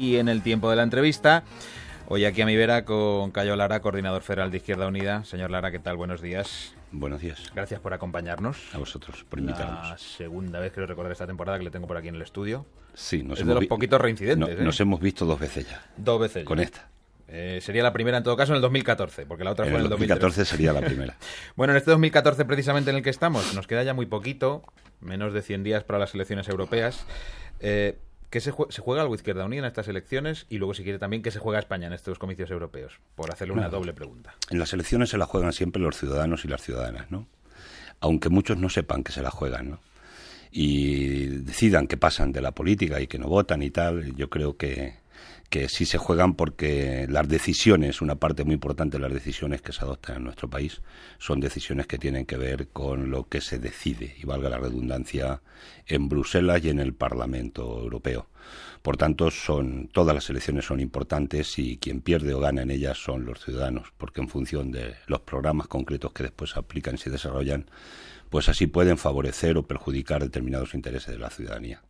Y en el tiempo de la entrevista, hoy aquí a mi vera con Cayo Lara, coordinador federal de Izquierda Unida. Señor Lara, ¿qué tal? Buenos días. Buenos días. Gracias por acompañarnos. A vosotros, por invitarnos. La segunda vez, creo recordar, esta temporada que le tengo por aquí en el estudio. Sí, es de los poquitos reincidentes. Nos hemos visto dos veces ya. Dos veces. Con esta. Sería la primera en todo caso en el 2014, porque la otra fue en el 2014 sería la primera. Bueno, en este 2014 precisamente en el que estamos, nos queda ya muy poquito, menos de 100 días para las elecciones europeas. ¿Qué se juega algo Izquierda Unida en estas elecciones? Y luego, si quiere también, ¿qué se juega España en estos comicios europeos? Por hacerle una doble pregunta. En las elecciones se las juegan siempre los ciudadanos y las ciudadanas, ¿no? Aunque muchos no sepan que se las juegan, ¿no? Y decidan que pasan de la política y que no votan y tal, yo creo que sí se juegan porque las decisiones, una parte muy importante de las decisiones que se adoptan en nuestro país, son decisiones que tienen que ver con lo que se decide, y valga la redundancia, en Bruselas y en el Parlamento Europeo. Por tanto, todas las elecciones son importantes y quien pierde o gana en ellas son los ciudadanos, porque en función de los programas concretos que después se aplican y se desarrollan, pues así pueden favorecer o perjudicar determinados intereses de la ciudadanía.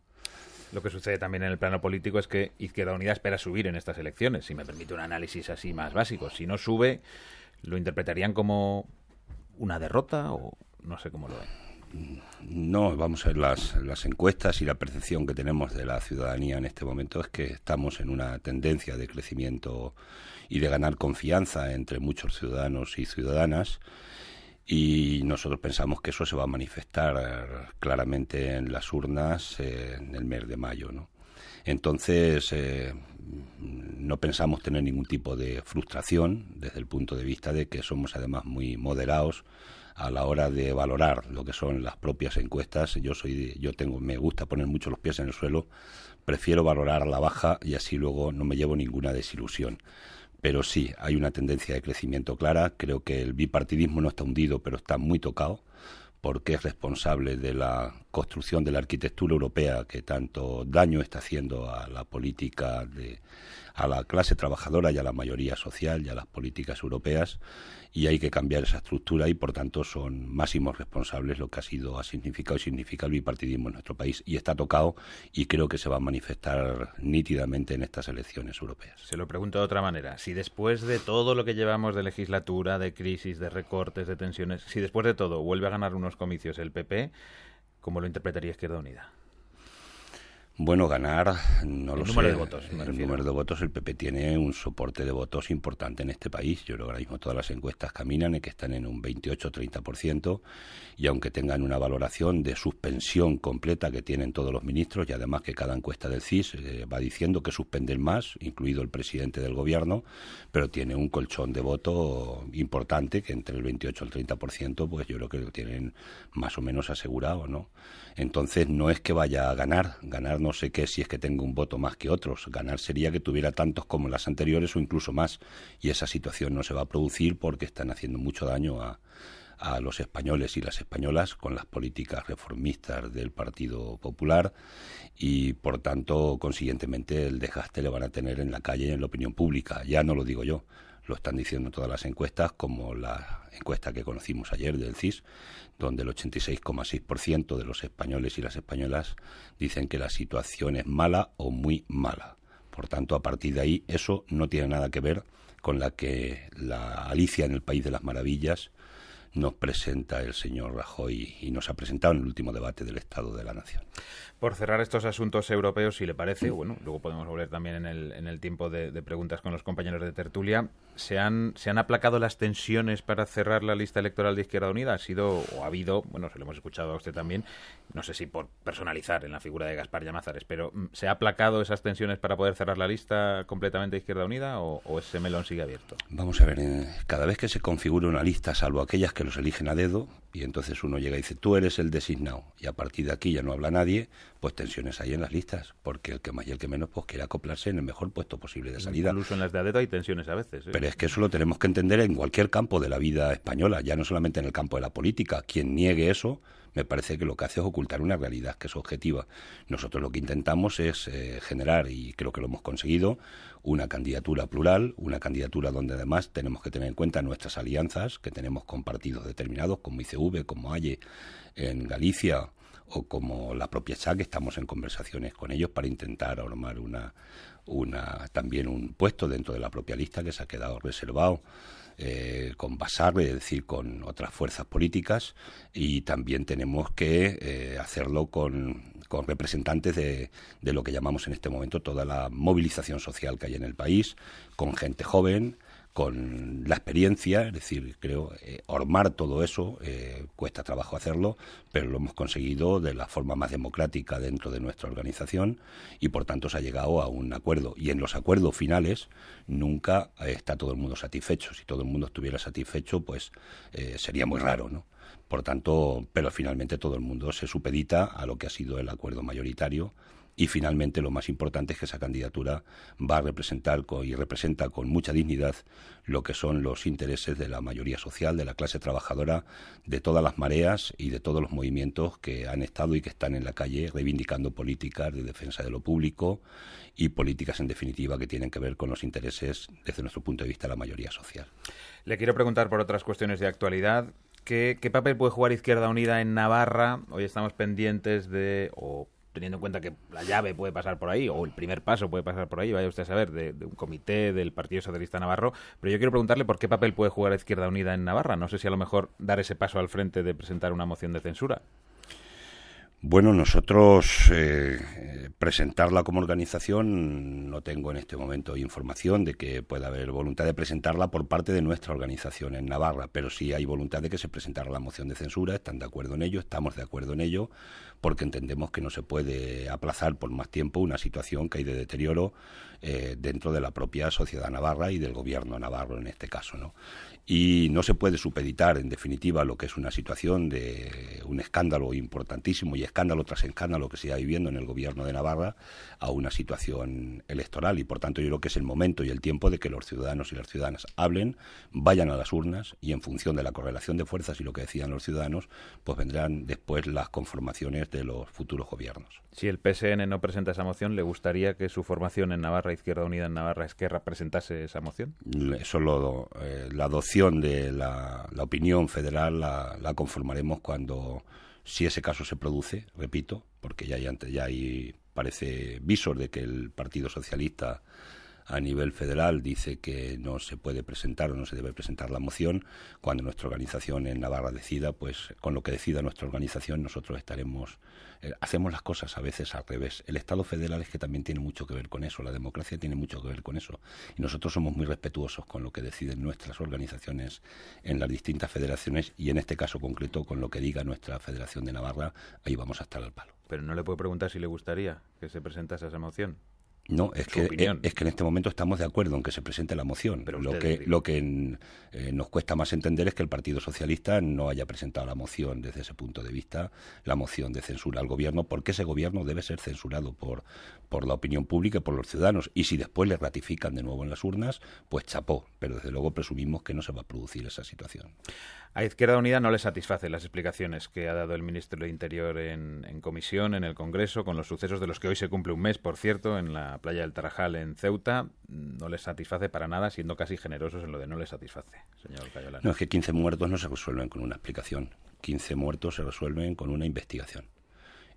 Lo que sucede también en el plano político es que Izquierda Unida espera subir en estas elecciones, si me permite un análisis así más básico. Si no sube, ¿lo interpretarían como una derrota o no sé cómo lo ven? No, vamos a ver las encuestas y la percepción que tenemos de la ciudadanía en este momento es que estamos en una tendencia de crecimiento y de ganar confianza entre muchos ciudadanos y ciudadanas. Y nosotros pensamos que eso se va a manifestar claramente en las urnas en el mes de mayo, ¿no? Entonces, no pensamos tener ningún tipo de frustración desde el punto de vista de que somos además muy moderados a la hora de valorar lo que son las propias encuestas. Me gusta poner mucho los pies en el suelo, prefiero valorar a la baja y así luego no me llevo ninguna desilusión. Pero sí, hay una tendencia de crecimiento clara. Creo que el bipartidismo no está hundido, pero está muy tocado, porque es responsable de la construcción de la arquitectura europea que tanto daño está haciendo a la política, a la clase trabajadora y a la mayoría social y a las políticas europeas, y hay que cambiar esa estructura y por tanto son máximos responsables lo que ha significado y significa el bipartidismo en nuestro país, y está tocado y creo que se va a manifestar nítidamente en estas elecciones europeas. Se lo pregunto de otra manera, si después de todo lo que llevamos de legislatura, de crisis, de recortes, de tensiones, si después de todo vuelve a ganar unos comicios el PP, ¿cómo lo interpretaría Izquierda Unida? Bueno, ganar, no lo sé. El número de votos, el número de votos, el PP tiene un soporte de votos importante en este país. Yo creo que ahora mismo todas las encuestas caminan y que están en un 28-30%, y aunque tengan una valoración de suspensión completa que tienen todos los ministros, y además que cada encuesta del CIS va diciendo que suspenden más, incluido el presidente del gobierno, pero tiene un colchón de voto importante, que entre el 28 y el 30%, pues yo creo que lo tienen más o menos asegurado, ¿no? Entonces no es que vaya a ganar no sé qué si es que tengo un voto más que otros. Ganar sería que tuviera tantos como las anteriores o incluso más, y esa situación no se va a producir porque están haciendo mucho daño a los españoles y las españolas con las políticas reformistas del Partido Popular, y por tanto, consiguientemente, el desgaste le van a tener en la calle y en la opinión pública. Ya no lo digo yo, lo están diciendo todas las encuestas, como la encuesta que conocimos ayer del CIS, donde el 86,6% de los españoles y las españolas dicen que la situación es mala o muy mala. Por tanto, a partir de ahí, eso no tiene nada que ver con la que la Alicia en el País de las Maravillas nos presenta el señor Rajoy y nos ha presentado en el último debate del Estado de la Nación. Por cerrar estos asuntos europeos, si le parece, bueno, luego podemos volver también en el tiempo de preguntas con los compañeros de tertulia. ¿Se han aplacado las tensiones para cerrar la lista electoral de Izquierda Unida? Ha habido, bueno, se lo hemos escuchado a usted también, no sé si por personalizar en la figura de Gaspar Llamazares, pero ¿se ha aplacado esas tensiones para poder cerrar la lista completamente de Izquierda Unida o ese melón sigue abierto? Vamos a ver, cada vez que se configura una lista, salvo aquellas que los eligen a dedo, y entonces uno llega y dice, tú eres el designado, y a partir de aquí ya no habla nadie, pues tensiones hay en las listas, porque el que más y el que menos pues quiere acoplarse en el mejor puesto posible de salida. Incluso en las de a dedo hay tensiones a veces, ¿eh? Pero es que eso lo tenemos que entender en cualquier campo de la vida española, ya no solamente en el campo de la política. Quien niegue eso, me parece que lo que hace es ocultar una realidad que es objetiva. Nosotros lo que intentamos es generar, y creo que lo hemos conseguido, una candidatura plural, una candidatura donde además tenemos que tener en cuenta nuestras alianzas que tenemos con partidos determinados, como ICV, como AYE en Galicia, o como la propia SAC, estamos en conversaciones con ellos para intentar armar también un puesto dentro de la propia lista que se ha quedado reservado con Basar, es decir, con otras fuerzas políticas, y también tenemos que hacerlo con representantes de lo que llamamos en este momento toda la movilización social que hay en el país, con gente joven, con la experiencia, es decir, creo, ormar todo eso, cuesta trabajo hacerlo, pero lo hemos conseguido de la forma más democrática dentro de nuestra organización y por tanto se ha llegado a un acuerdo. Y en los acuerdos finales nunca está todo el mundo satisfecho. Si todo el mundo estuviera satisfecho, pues sería muy raro, ¿no? Por tanto, pero finalmente todo el mundo se supedita a lo que ha sido el acuerdo mayoritario. Y finalmente lo más importante es que esa candidatura va a representar y representa con mucha dignidad lo que son los intereses de la mayoría social, de la clase trabajadora, de todas las mareas y de todos los movimientos que han estado y que están en la calle reivindicando políticas de defensa de lo público y políticas en definitiva que tienen que ver con los intereses desde nuestro punto de vista de la mayoría social. Le quiero preguntar por otras cuestiones de actualidad. ¿Qué papel puede jugar Izquierda Unida en Navarra? Hoy estamos pendientes teniendo en cuenta que la llave puede pasar por ahí, o el primer paso puede pasar por ahí, vaya usted a saber, de un comité del Partido Socialista Navarro, pero yo quiero preguntarle por qué papel puede jugar Izquierda Unida en Navarra. No sé si a lo mejor dar ese paso al frente de presentar una moción de censura. Bueno, nosotros presentarla como organización, no tengo en este momento información de que pueda haber voluntad de presentarla por parte de nuestra organización en Navarra, pero sí hay voluntad de que se presentara la moción de censura, están de acuerdo en ello, estamos de acuerdo en ello, porque entendemos que no se puede aplazar por más tiempo una situación que hay de deterioro dentro de la propia sociedad navarra y del gobierno navarro en este caso, ¿no? Y no se puede supeditar, en definitiva, lo que es una situación de un escándalo importantísimo y escándalo tras escándalo que se está viviendo en el gobierno de Navarra a una situación electoral. Y, por tanto, yo creo que es el momento y el tiempo de que los ciudadanos y las ciudadanas hablen, vayan a las urnas y, en función de la correlación de fuerzas y lo que decidan los ciudadanos, pues vendrán después las conformaciones de los futuros gobiernos. Si el PSN no presenta esa moción, ¿le gustaría que su formación en Navarra, Izquierda Unida en Navarra, Esquerra, presentase esa moción? Eso la adopción de la opinión federal la conformaremos cuando, si ese caso se produce, repito, porque ya hay parece visor de que el Partido Socialista a nivel federal dice que no se puede presentar o no se debe presentar la moción. Cuando nuestra organización en Navarra decida, pues con lo que decida nuestra organización nosotros estaremos... hacemos las cosas a veces al revés. El Estado federal es que también tiene mucho que ver con eso, la democracia tiene mucho que ver con eso. Y nosotros somos muy respetuosos con lo que deciden nuestras organizaciones en las distintas federaciones y en este caso concreto con lo que diga nuestra Federación de Navarra, ahí vamos a estar al palo. Pero no le puedo preguntar si le gustaría que se presentase esa moción. No, es que en este momento estamos de acuerdo en que se presente la moción. Pero lo que nos cuesta más entender es que el Partido Socialista no haya presentado la moción desde ese punto de vista, la moción de censura al gobierno, porque ese gobierno debe ser censurado por la opinión pública y por los ciudadanos. Y si después le ratifican de nuevo en las urnas, pues chapó. Pero desde luego presumimos que no se va a producir esa situación. A Izquierda Unida no le satisfacen las explicaciones que ha dado el ministro de Interior en comisión, en el Congreso, con los sucesos de los que hoy se cumple un mes, por cierto, en la playa del Tarajal, en Ceuta. No les satisface para nada, siendo casi generosos en lo de no les satisface, señor Cayolán. No, es que 15 muertos no se resuelven con una explicación. 15 muertos se resuelven con una investigación.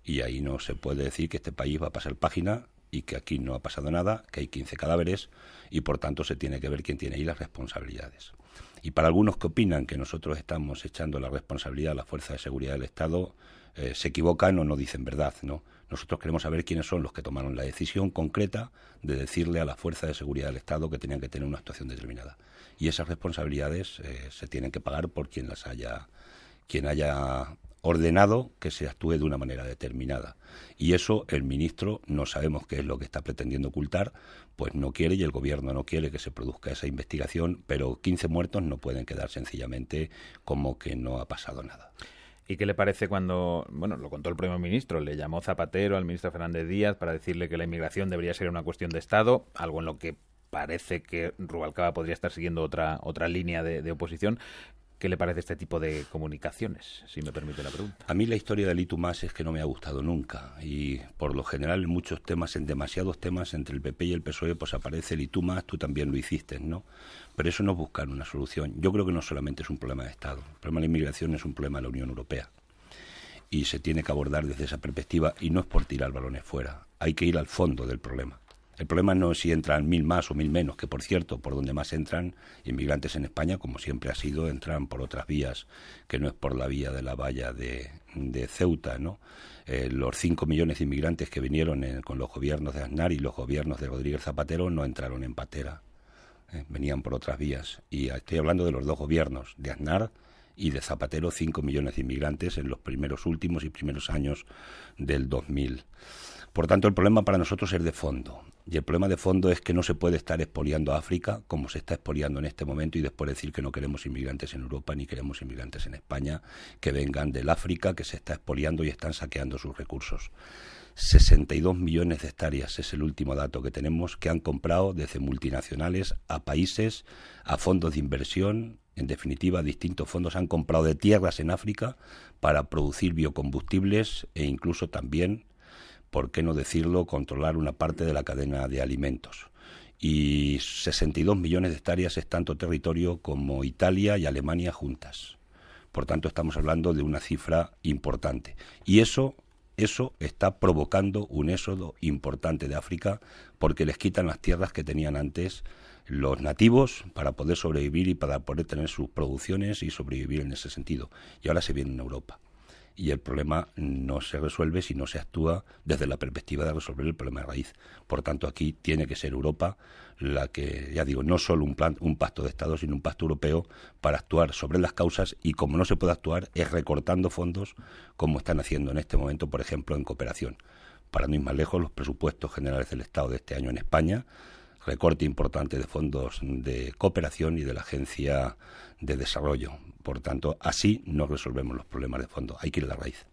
Y ahí no se puede decir que este país va a pasar página y que aquí no ha pasado nada, que hay 15 cadáveres y por tanto se tiene que ver quién tiene ahí las responsabilidades. Y para algunos que opinan que nosotros estamos echando la responsabilidad a la Fuerza de Seguridad del Estado, se equivocan o no dicen verdad, ¿no? Nosotros queremos saber quiénes son los que tomaron la decisión concreta de decirle a la Fuerza de Seguridad del Estado que tenían que tener una actuación determinada. Y esas responsabilidades se tienen que pagar por quien haya ordenado que se actúe de una manera determinada. Y eso el ministro, no sabemos qué es lo que está pretendiendo ocultar, pues no quiere y el gobierno no quiere que se produzca esa investigación, pero 15 muertos no pueden quedar sencillamente como que no ha pasado nada. ¿Y qué le parece cuando, bueno, lo contó el primer ministro, le llamó Zapatero al ministro Fernández Díaz para decirle que la inmigración debería ser una cuestión de Estado, algo en lo que parece que Rubalcaba podría estar siguiendo otra línea de oposición? ¿Qué le parece este tipo de comunicaciones, si me permite la pregunta? A mí la historia del I+, es que no me ha gustado nunca y por lo general en muchos temas, en demasiados temas entre el PP y el PSOE, pues aparece el I+, tú también lo hiciste, ¿no? Pero eso no es buscar una solución. Yo creo que no solamente es un problema de Estado, el problema de la inmigración es un problema de la Unión Europea. y se tiene que abordar desde esa perspectiva, y no es por tirar balones fuera, hay que ir al fondo del problema. El problema no es si entran 1.000 más o 1.000 menos, que por cierto, por donde más entran inmigrantes en España, como siempre ha sido, entran por otras vías, que no es por la vía de la valla de Ceuta, ¿no? Los 5 millones de inmigrantes que vinieron con los gobiernos de Aznar y los gobiernos de Rodríguez Zapatero no entraron en patera, venían por otras vías. Y estoy hablando de los dos gobiernos, de Aznar y de Zapatero, 5 millones de inmigrantes en los últimos y primeros años del 2000. Por tanto, el problema para nosotros es de fondo. Y el problema de fondo es que no se puede estar expoliando a África como se está expoliando en este momento y después decir que no queremos inmigrantes en Europa ni queremos inmigrantes en España que vengan del África que se está expoliando y están saqueando sus recursos. 62 millones de hectáreas es el último dato que tenemos, que han comprado desde multinacionales a países, a fondos de inversión. En definitiva, distintos fondos han comprado de tierras en África para producir biocombustibles e incluso también, por qué no decirlo, controlar una parte de la cadena de alimentos. Y 62 millones de hectáreas es tanto territorio como Italia y Alemania juntas. Por tanto, estamos hablando de una cifra importante. Y eso está provocando un éxodo importante de África porque les quitan las tierras que tenían antes los nativos para poder sobrevivir y para poder tener sus producciones y sobrevivir en ese sentido. Y ahora se vienen a Europa. Y el problema no se resuelve si no se actúa desde la perspectiva de resolver el problema de raíz. Por tanto, aquí tiene que ser Europa la que, ya digo, no solo un pacto de Estado, sino un pacto europeo para actuar sobre las causas, y como no se puede actuar es recortando fondos como están haciendo en este momento, por ejemplo, en cooperación. Para no ir más lejos, los presupuestos generales del Estado de este año en España, recorte importante de fondos de cooperación y de la Agencia de Desarrollo. Por tanto, así no resolvemos los problemas de fondo, hay que ir a la raíz.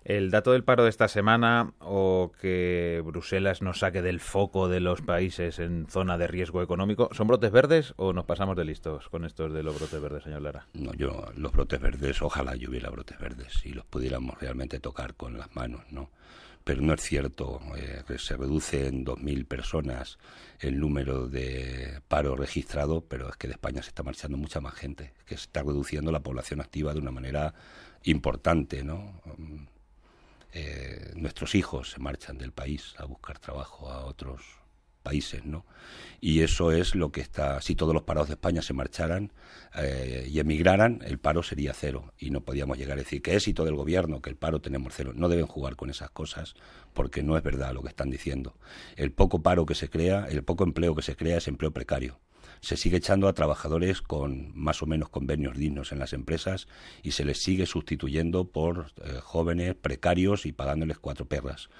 El dato del paro de esta semana, o que Bruselas nos saque del foco de los países en zona de riesgo económico, ¿son brotes verdes o nos pasamos de listos con estos de los brotes verdes, señor Lara? No, los brotes verdes, ojalá yo hubiera brotes verdes y los pudiéramos realmente tocar con las manos, ¿no? Pero no es cierto, que se reduce en 2.000 personas el número de paro registrado, pero es que de España se está marchando mucha más gente, que se está reduciendo la población activa de una manera importante, ¿no? Nuestros hijos se marchan del país a buscar trabajo a otros países, ¿no? Y eso es lo que está. Si todos los parados de España se marcharan y emigraran, el paro sería cero y no podíamos llegar a decir que éxito del gobierno, que el paro tenemos cero. No deben jugar con esas cosas porque no es verdad lo que están diciendo. El poco paro que se crea, el poco empleo que se crea es empleo precario. Se sigue echando a trabajadores con más o menos convenios dignos en las empresas y se les sigue sustituyendo por jóvenes precarios y pagándoles 4 perras.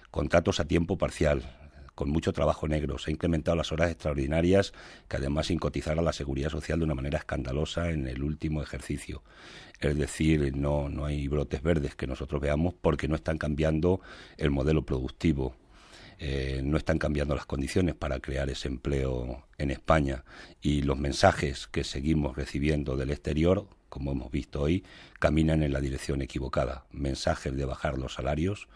Contratos a tiempo parcial, con mucho trabajo negro. Se han incrementado las horas extraordinarias, que además sin cotizar a la Seguridad Social de una manera escandalosa en el último ejercicio. Es decir, no hay brotes verdes que nosotros veamos porque no están cambiando el modelo productivo. No están cambiando las condiciones para crear ese empleo en España, y los mensajes que seguimos recibiendo del exterior, como hemos visto hoy, caminan en la dirección equivocada. Mensajes de bajar los salarios,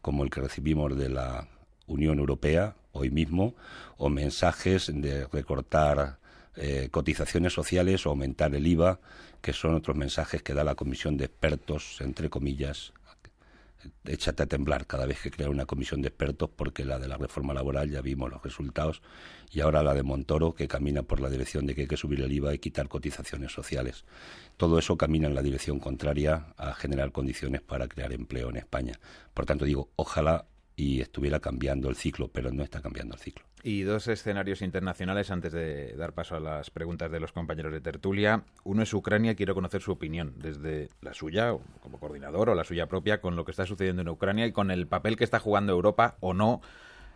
como el que recibimos de la Unión Europea hoy mismo, o mensajes de recortar cotizaciones sociales o aumentar el IVA, que son otros mensajes que da la comisión de expertos, entre comillas. Échate a temblar cada vez que crea una comisión de expertos, porque la de la reforma laboral ya vimos los resultados, y ahora la de Montoro, que camina por la dirección de que hay que subir el IVA y quitar cotizaciones sociales. Todo eso camina en la dirección contraria a generar condiciones para crear empleo en España. Por tanto, digo, ojalá y estuviera cambiando el ciclo, pero no está cambiando el ciclo. Y dos escenarios internacionales antes de dar paso a las preguntas de los compañeros de tertulia. Uno es Ucrania, quiero conocer su opinión, desde la suya como coordinador o la suya propia, con lo que está sucediendo en Ucrania y con el papel que está jugando Europa o no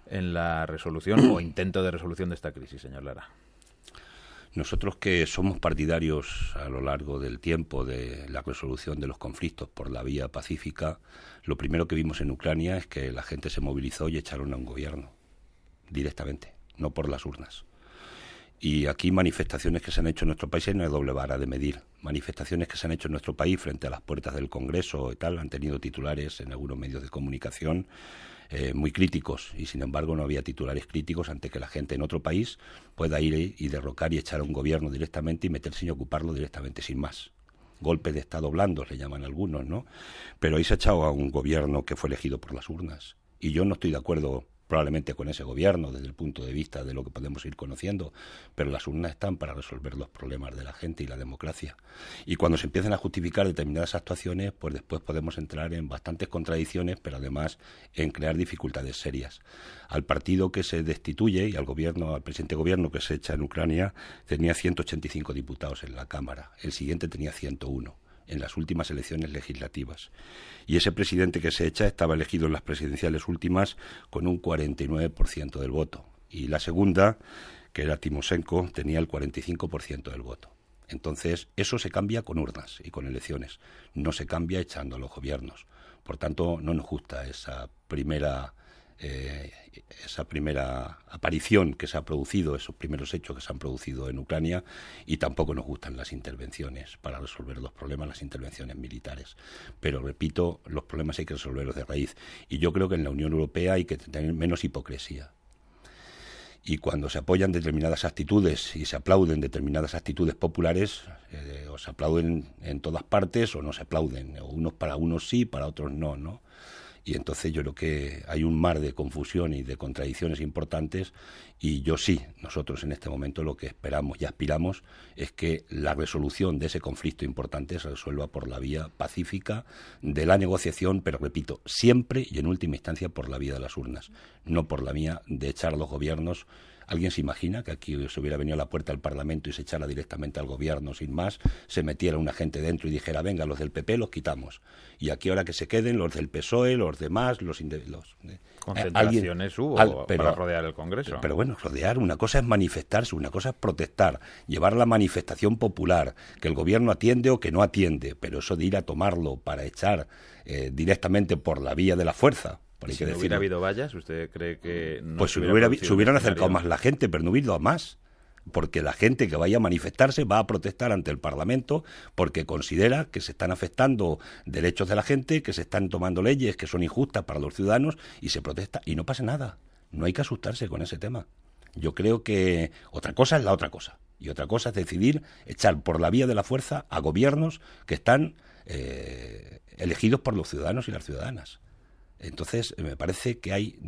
en la resolución o intento de resolución de esta crisis, señor Lara. Nosotros, que somos partidarios a lo largo del tiempo de la resolución de los conflictos por la vía pacífica, lo primero que vimos en Ucrania es que la gente se movilizó y echaron a un gobierno directamente, no por las urnas. Y aquí manifestaciones que se han hecho en nuestro país, no hay doble vara de medir. Manifestaciones que se han hecho en nuestro país frente a las puertas del Congreso y tal, han tenido titulares en algunos medios de comunicación muy críticos, y sin embargo no había titulares críticos ante que la gente en otro país pueda ir y derrocar y echar a un gobierno directamente y meterse y ocuparlo directamente, sin más. golpes de Estado blandos, le llaman algunos, ¿no? Pero ahí se ha echado a un gobierno que fue elegido por las urnas. Y yo no estoy de acuerdo probablemente con ese gobierno desde el punto de vista de lo que podemos ir conociendo, pero las urnas están para resolver los problemas de la gente y la democracia. Y cuando se empiezan a justificar determinadas actuaciones, pues después podemos entrar en bastantes contradicciones, pero además en crear dificultades serias. Al partido que se destituye y al gobierno, al presidente gobierno que se echa en Ucrania, tenía 185 diputados en la Cámara, el siguiente tenía 101. En las últimas elecciones legislativas. Y ese presidente que se echa estaba elegido en las presidenciales últimas con un 49% del voto. Y la segunda, que era Timoshenko, tenía el 45% del voto. Entonces, eso se cambia con urnas y con elecciones. No se cambia echando a los gobiernos. Por tanto, no nos gusta esa primera aparición que se ha producido, esos primeros hechos que se han producido en Ucrania, y tampoco nos gustan las intervenciones para resolver los problemas, las intervenciones militares. Pero, repito, los problemas hay que resolverlos de raíz. Y yo creo que en la Unión Europea hay que tener menos hipocresía. Y cuando se apoyan determinadas actitudes y se aplauden determinadas actitudes populares, o se aplauden en todas partes o no se aplauden. O para unos sí, para otros no, ¿no? Y entonces yo creo que hay un mar de confusión y de contradicciones importantes, y nosotros en este momento lo que esperamos y aspiramos es que la resolución de ese conflicto importante se resuelva por la vía pacífica de la negociación, pero repito, siempre y en última instancia por la vía de las urnas, no por la vía de echar a los gobiernos. ¿Alguien se imagina que aquí se hubiera venido a la puerta del Parlamento y se echara directamente al gobierno sin más, se metiera una gente dentro y dijera, venga, los del PP los quitamos, y aquí ahora que se queden los del PSOE, los demás, concentraciones para rodear el Congreso? Pero bueno, rodear, una cosa es manifestarse, una cosa es protestar, llevar la manifestación popular, que el gobierno atiende o que no atiende, pero eso de ir a tomarlo para echar directamente por la vía de la fuerza. Si no hubiera habido vallas, ¿usted cree que no pues se hubieran acercado más la gente, pero no hubiera más? Porque la gente que vaya a manifestarse va a protestar ante el Parlamento porque considera que se están afectando derechos de la gente, que se están tomando leyes que son injustas para los ciudadanos, y se protesta y no pasa nada. No hay que asustarse con ese tema. Yo creo que otra cosa es la otra cosa. Y otra cosa es decidir echar por la vía de la fuerza a gobiernos que están elegidos por los ciudadanos y las ciudadanas. Entonces, me parece que hay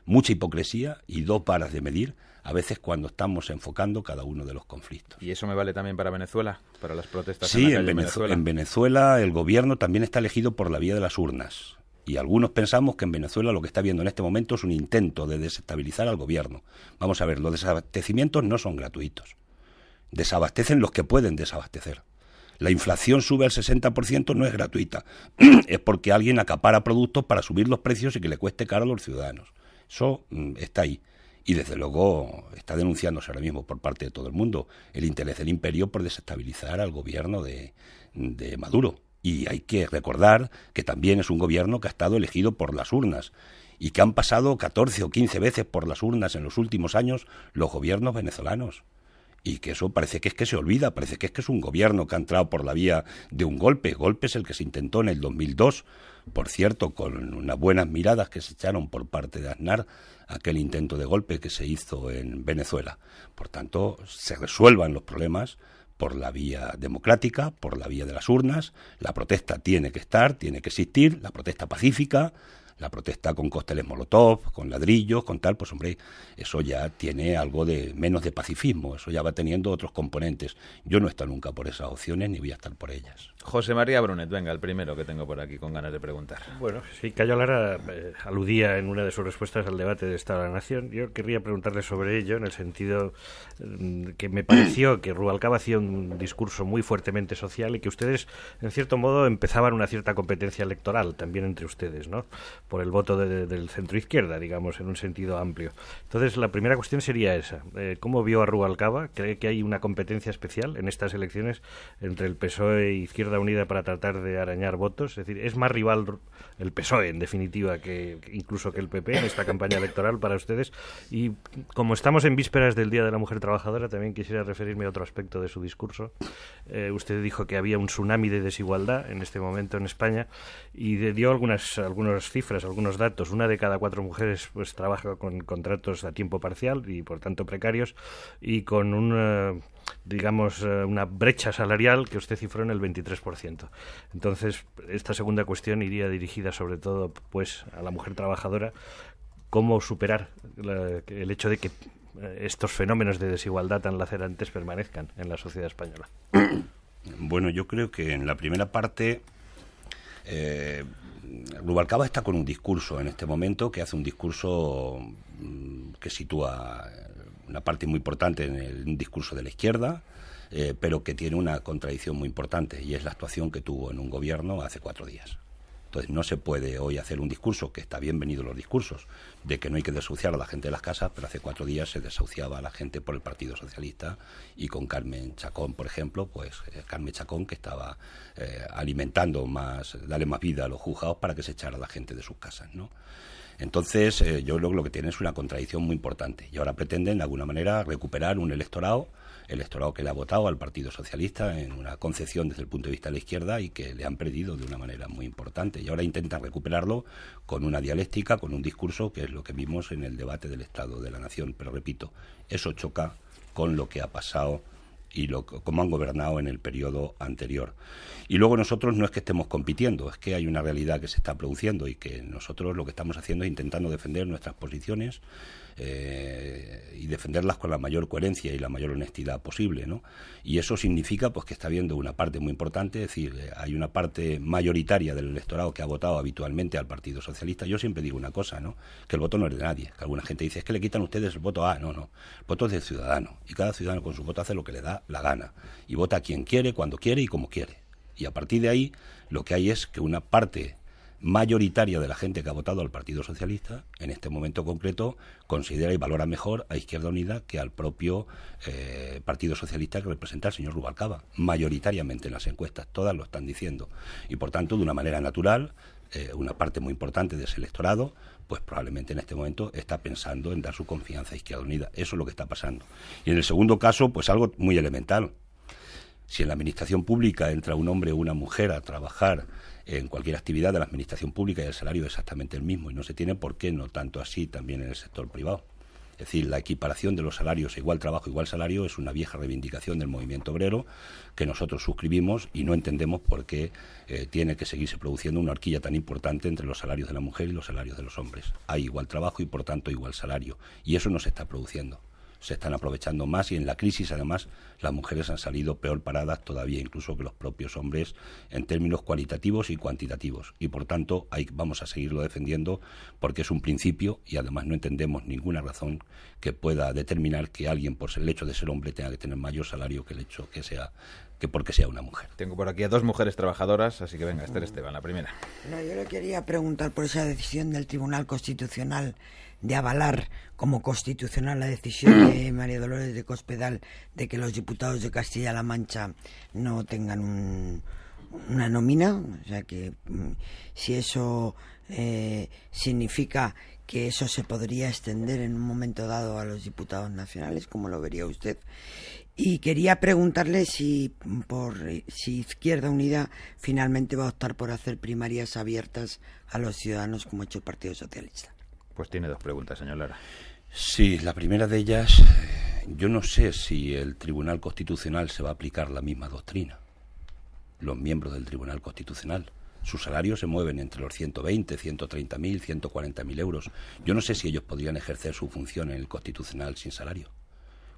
mucha hipocresía y dos varas de medir a veces cuando estamos enfocando cada uno de los conflictos. ¿Y eso me vale también para Venezuela? ¿Para las protestas en la calle en Venezuela? En Venezuela el gobierno también está elegido por la vía de las urnas. Y algunos pensamos que en Venezuela lo que está viendo en este momento es un intento de desestabilizar al gobierno. Vamos a ver, los desabastecimientos no son gratuitos. Desabastecen los que pueden desabastecer. La inflación sube al 60%, no es gratuita. Es porque alguien acapara productos para subir los precios y que le cueste caro a los ciudadanos. Eso está ahí. Y desde luego está denunciándose ahora mismo por parte de todo el mundo el interés del imperio por desestabilizar al gobierno de Maduro. Y hay que recordar que también es un gobierno que ha estado elegido por las urnas y que han pasado 14 o 15 veces por las urnas en los últimos años los gobiernos venezolanos. Y que eso parece que se olvida, parece que es un gobierno que ha entrado por la vía de un golpe. Golpe es el que se intentó en el 2002, por cierto, con unas buenas miradas que se echaron por parte de Aznar, aquel intento de golpe que se hizo en Venezuela. Por tanto, se resuelvan los problemas por la vía democrática, por la vía de las urnas. La protesta tiene que estar, tiene que existir, la protesta pacífica. La protesta con cócteles Molotov, con ladrillos, con tal, pues hombre, eso ya tiene algo de menos de pacifismo, eso ya va teniendo otros componentes. Yo no he estado nunca por esas opciones ni voy a estar por ellas. José María Brunet, venga, el primero que tengo por aquí con ganas de preguntar. Bueno, sí, Cayo Lara aludía en una de sus respuestas al debate de Estado de la Nación. Yo querría preguntarle sobre ello en el sentido que me pareció que Rubalcaba hacía un discurso muy fuertemente social y que ustedes, en cierto modo, empezaban una cierta competencia electoral también entre ustedes, ¿no? Por el voto del centro-izquierda, digamos, en un sentido amplio. Entonces, la primera cuestión sería esa. ¿Cómo vio a Rubalcaba? ¿Cree que hay una competencia especial en estas elecciones entre el PSOE e Izquierda Unida para tratar de arañar votos? Es decir, ¿es más rival el PSOE, en definitiva, que incluso que el PP en esta campaña electoral para ustedes? Y como estamos en vísperas del Día de la Mujer Trabajadora, también quisiera referirme a otro aspecto de su discurso. Usted dijo que había un tsunami de desigualdad en este momento en España y dio algunas cifras cifras, algunos datos. 1 de cada 4 mujeres pues trabaja con contratos a tiempo parcial y por tanto precarios, y con una brecha salarial que usted cifró en el 23%. Entonces, esta segunda cuestión iría dirigida sobre todo pues a la mujer trabajadora. ¿Cómo superar el hecho de que estos fenómenos de desigualdad tan lacerantes permanezcan en la sociedad española? Bueno, yo creo que en la primera parte Rubalcaba está con un discurso en este momento, que hace un discurso que sitúa una parte muy importante en un discurso de la izquierda, pero que tiene una contradicción muy importante, y es la actuación que tuvo en un gobierno hace 4 días. Entonces no se puede hoy hacer un discurso, que está bienvenido los discursos, de que no hay que desahuciar a la gente de las casas, pero hace 4 días se desahuciaba a la gente por el Partido Socialista, y con Carmen Chacón, por ejemplo, pues Carmen Chacón, que estaba alimentando darle más vida a los juzgados para que se echara a la gente de sus casas, ¿no? Entonces yo creo que lo que tiene es una contradicción muy importante, y ahora pretenden de alguna manera recuperar un electorado que le ha votado al Partido Socialista en una concepción desde el punto de vista de la izquierda y que le han perdido de una manera muy importante, y ahora intentan recuperarlo con una dialéctica, con un discurso, que es lo que vimos en el debate del Estado de la Nación. Pero repito, eso choca con lo que ha pasado y cómo han gobernado en el periodo anterior. Y luego nosotros no es que estemos compitiendo, es que hay una realidad que se está produciendo, y que nosotros lo que estamos haciendo es intentando defender nuestras posiciones y defenderlas con la mayor coherencia y la mayor honestidad posible, ¿no? Y eso significa pues que está habiendo una parte muy importante, es decir, hay una parte mayoritaria del electorado que ha votado habitualmente al Partido Socialista. Yo siempre digo una cosa, ¿no? Que el voto no es de nadie, que alguna gente dice, es que le quitan ustedes el voto. No, el voto es del ciudadano, y cada ciudadano con su voto hace lo que le da la gana, y vota a quien quiere, cuando quiere y como quiere. Y a partir de ahí lo que hay es que una parte mayoritaria de la gente que ha votado al Partido Socialista, en este momento concreto, considera y valora mejor a Izquierda Unida que al propio Partido Socialista que representa el señor Rubalcaba. Mayoritariamente en las encuestas, todas lo están diciendo. Y por tanto, de una manera natural, una parte muy importante de ese electorado, pues probablemente en este momento está pensando en dar su confianza a Izquierda Unida. Eso es lo que está pasando. Y en el segundo caso, pues algo muy elemental. Si en la administración pública entra un hombre o una mujer a trabajar en cualquier actividad de la administración pública y el salario es exactamente el mismo, y no se tiene por qué no tanto así también en el sector privado. Es decir, la equiparación de los salarios, igual trabajo, igual salario, es una vieja reivindicación del movimiento obrero que nosotros suscribimos, y no entendemos por qué tiene que seguirse produciendo una horquilla tan importante entre los salarios de la mujer y los salarios de los hombres. Hay igual trabajo y por tanto igual salario, y eso no se está produciendo. Se están aprovechando más, y en la crisis además las mujeres han salido peor paradas todavía incluso que los propios hombres en términos cualitativos y cuantitativos, y por tanto ahí vamos a seguirlo defendiendo, porque es un principio, y además no entendemos ninguna razón que pueda determinar que alguien por el hecho de ser hombre tenga que tener mayor salario que el hecho que porque sea una mujer. Tengo por aquí a 2 mujeres trabajadoras, así que venga, Esther Esteban, la primera. No, yo le quería preguntar por esa decisión del Tribunal Constitucional de avalar como constitucional la decisión de María Dolores de Cospedal de que los diputados de Castilla-La Mancha no tengan una nómina, o sea que si eso significa que eso se podría extender en un momento dado a los diputados nacionales, ¿cómo lo vería usted? Y quería preguntarle si Izquierda Unida finalmente va a optar por hacer primarias abiertas a los ciudadanos como ha hecho el Partido Socialista. Pues tiene 2 preguntas, señor Lara. Sí, la primera de ellas, yo no sé si el Tribunal Constitucional se va a aplicar la misma doctrina. Los miembros del Tribunal Constitucional, sus salarios se mueven entre los 120, 130.000, 140.000 euros. Yo no sé si ellos podrían ejercer su función en el Constitucional sin salario,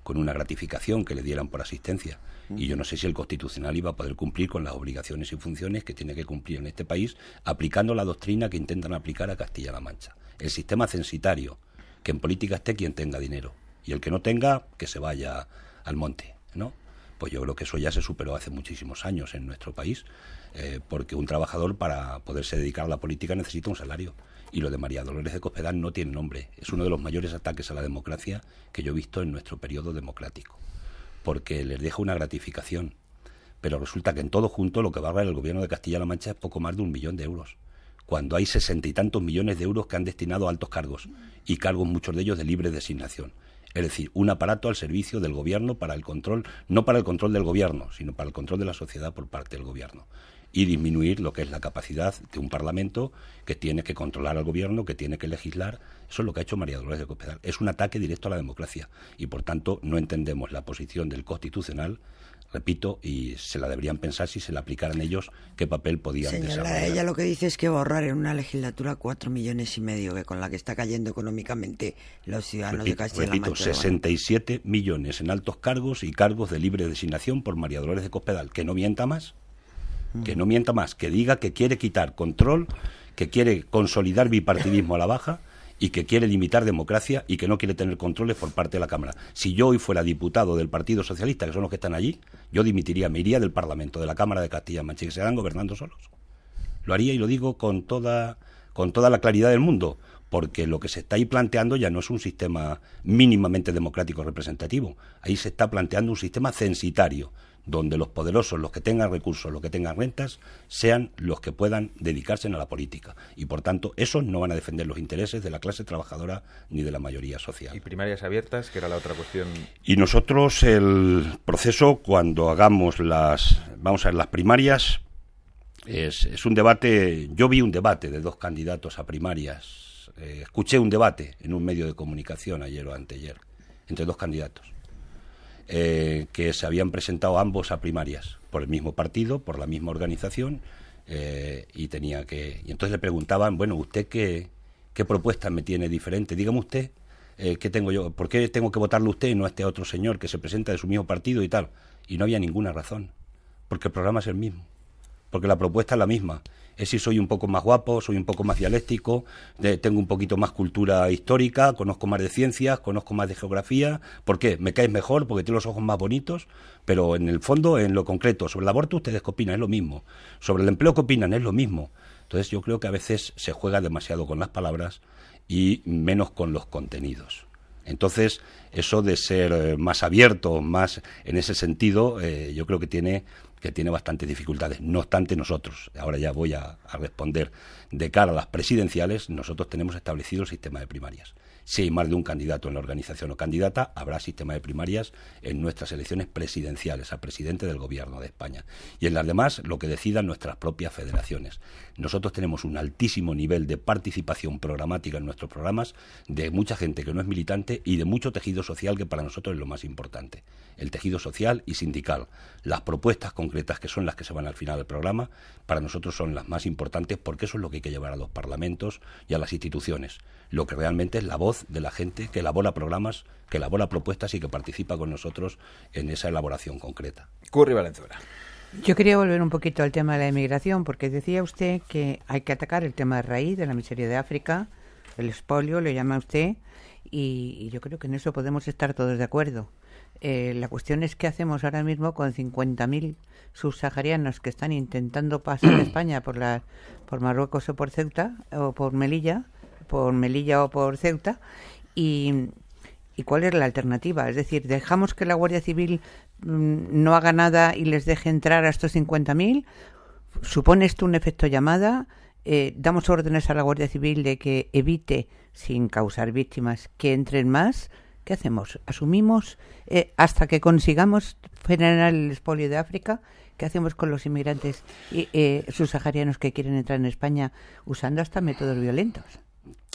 con una gratificación que le dieran por asistencia. Y yo no sé si el Constitucional iba a poder cumplir con las obligaciones y funciones que tiene que cumplir en este país, aplicando la doctrina que intentan aplicar a Castilla-La Mancha. El sistema censitario, que en política esté quien tenga dinero, y el que no tenga, que se vaya al monte, ¿no? Pues yo creo que eso ya se superó hace muchísimos años en nuestro país, porque un trabajador para poderse dedicar a la política necesita un salario. Y lo de María Dolores de Cospedal no tiene nombre. Es uno de los mayores ataques a la democracia que yo he visto en nuestro periodo democrático, porque les deja una gratificación, pero resulta que en todo junto lo que va a dar el gobierno de Castilla-La Mancha es poco más de 1 millón de euros, cuando hay 60 y tantos millones de euros que han destinado a altos cargos, y cargos muchos de ellos de libre designación. Es decir, un aparato al servicio del gobierno para el control, no para el control del gobierno, sino para el control de la sociedad por parte del gobierno. y disminuir lo que es la capacidad de un Parlamento que tiene que controlar al Gobierno, que tiene que legislar. Eso es lo que ha hecho María Dolores de Cospedal. Es un ataque directo a la democracia y, por tanto, no entendemos la posición del Constitucional, repito, y se la deberían pensar si se la aplicaran ellos, qué papel podían desarrollar. Ella lo que dice es que borrar en una legislatura 4,5 millones, que con la que está cayendo económicamente los ciudadanos de Castilla-La Mancha. 67 millones en altos cargos y cargos de libre designación por María Dolores de Cospedal. Que no mienta más, que diga que quiere quitar control, que quiere consolidar bipartidismo a la baja y que quiere limitar democracia y que no quiere tener controles por parte de la Cámara. Si yo hoy fuera diputado del Partido Socialista, que son los que están allí, yo dimitiría, me iría del Parlamento, de la Cámara de Castilla-La Mancha, y que se van gobernando solos. Lo haría, y lo digo con toda la claridad del mundo, porque lo que se está ahí planteando ya no es un sistema mínimamente democrático representativo. Ahí se está planteando un sistema censitario, donde los poderosos, los que tengan recursos, los que tengan rentas, sean los que puedan dedicarse a la política. Y, por tanto, esos no van a defender los intereses de la clase trabajadora ni de la mayoría social. ¿Y primarias abiertas, que era la otra cuestión? Y nosotros, el proceso, cuando hagamos las primarias, es un debate. Yo vi un debate de 2 candidatos a primarias. Escuché un debate en un medio de comunicación ayer o anteayer entre 2 candidatos. Que se habían presentado ambos a primarias por el mismo partido, por la misma organización, y entonces le preguntaban, bueno, ¿usted qué propuesta me tiene diferente? Dígame usted, ¿qué tengo yo? ¿Por qué tengo que votarle a usted y no a este otro señor que se presenta de su mismo partido y tal? Y no había ninguna razón, porque el programa es el mismo, porque la propuesta es la misma. Es si soy un poco más guapo, soy un poco más dialéctico, tengo un poquito más cultura histórica, conozco más de ciencias, conozco más de geografía. ¿Por qué? Me caes mejor porque tienes los ojos más bonitos, pero en el fondo, en lo concreto, sobre el aborto ustedes qué opinan, es lo mismo. Sobre el empleo qué opinan, es lo mismo. Entonces yo creo que a veces se juega demasiado con las palabras y menos con los contenidos. Entonces, eso de ser más abierto, más en ese sentido, yo creo que tiene bastantes dificultades. No obstante, nosotros, ahora ya voy a responder, de cara a las presidenciales, nosotros tenemos establecido el sistema de primarias. Si hay más de un candidato en la organización o candidata, habrá sistema de primarias en nuestras elecciones presidenciales, a presidente del Gobierno de España. Y en las demás, lo que decidan nuestras propias federaciones. Nosotros tenemos un altísimo nivel de participación programática en nuestros programas, de mucha gente que no es militante y de mucho tejido social, que para nosotros es lo más importante. El tejido social y sindical. Las propuestas concretas, que son las que se van al final del programa, para nosotros son las más importantes, porque eso es lo que hay que llevar a los parlamentos y a las instituciones. Lo que realmente es la voz de la gente que elabora programas, que elabora propuestas y que participa con nosotros en esa elaboración concreta. Curri Valenzuela. Yo quería volver un poquito al tema de la inmigración, porque decía usted que hay que atacar el tema de raíz de la miseria de África, el expolio, le llama usted, y yo creo que en eso podemos estar todos de acuerdo. La cuestión es qué hacemos ahora mismo con 50.000 subsaharianos que están intentando pasar a España por Marruecos o por Ceuta, o por Melilla o por Ceuta, y cuál es la alternativa. Es decir, ¿dejamos que la Guardia Civil no haga nada y les deje entrar a estos 50.000? ¿Supone esto un efecto llamada? ¿Damos órdenes a la Guardia Civil de que evite, sin causar víctimas, que entren más? ¿Qué hacemos? ¿Asumimos hasta que consigamos frenar el expolio de África? ¿Qué hacemos con los inmigrantes subsaharianos que quieren entrar en España usando hasta métodos violentos?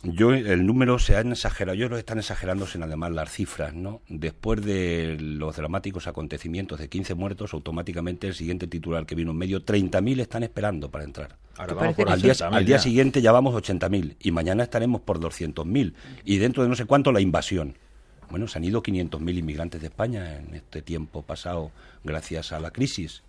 El número se han exagerado, ellos lo están exagerando sin además las cifras, ¿no? Después de los dramáticos acontecimientos de 15 muertos, automáticamente el siguiente titular que vino en medio, 30.000 están esperando para entrar. Ahora vamos por al día siguiente ya vamos 80.000 y mañana estaremos por 200.000 y dentro de no sé cuánto la invasión. Bueno, se han ido 500.000 inmigrantes de España en este tiempo pasado gracias a la crisis.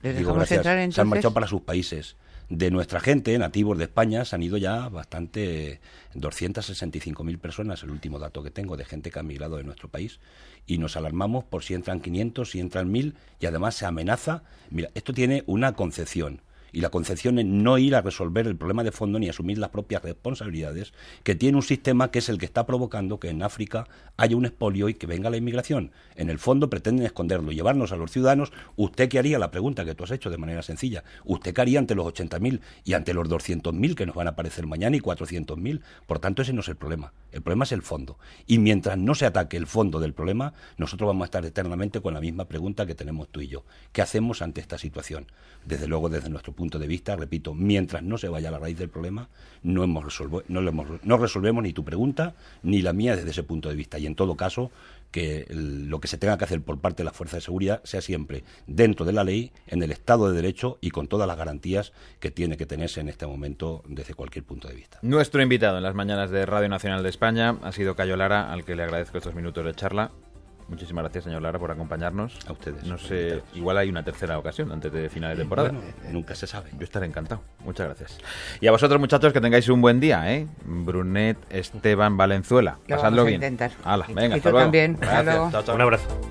¿Les dejamos entrar entonces? Se han marchado para sus países. De nuestra gente, nativos de España, se han ido ya 265.000 personas, el último dato que tengo, de gente que ha migrado de nuestro país, y nos alarmamos por si entran 500, si entran 1.000, y además se amenaza. Mira, esto tiene una concepción, y la concepción es no ir a resolver el problema de fondo ni asumir las propias responsabilidades, que tiene un sistema que es el que está provocando que en África haya un expolio y que venga la inmigración. En el fondo pretenden esconderlo, llevarnos a los ciudadanos. ¿Usted qué haría? La pregunta que tú has hecho de manera sencilla. ¿Usted qué haría ante los 80.000 y ante los 200.000 que nos van a aparecer mañana y 400.000? Por tanto, ese no es el problema. El problema es el fondo. Y mientras no se ataque el fondo del problema, nosotros vamos a estar eternamente con la misma pregunta que tenemos tú y yo. ¿Qué hacemos ante esta situación? Desde luego, desde nuestro punto punto de vista, repito, mientras no se vaya a la raíz del problema, no resolvemos ni tu pregunta ni la mía desde ese punto de vista. Y en todo caso, que lo que se tenga que hacer por parte de las fuerzas de seguridad sea siempre dentro de la ley, en el Estado de Derecho y con todas las garantías que tiene que tenerse en este momento desde cualquier punto de vista. Nuestro invitado en las mañanas de Radio Nacional de España ha sido Cayo Lara, al que le agradezco estos minutos de charla. Muchísimas gracias, señor Lara, por acompañarnos. A ustedes. No sé, igual hay una tercera ocasión antes de final de temporada. Bueno, nunca se sabe. Yo estaré encantado. Muchas gracias. Y a vosotros, muchachos, que tengáis un buen día, ¿eh? Brunet, Esteban, Valenzuela. Lo Pasadlo vamos a bien. intentar. Hala, venga, Y hasta tú luego. también. Hasta Gracias. luego. Chao, chao. Un abrazo.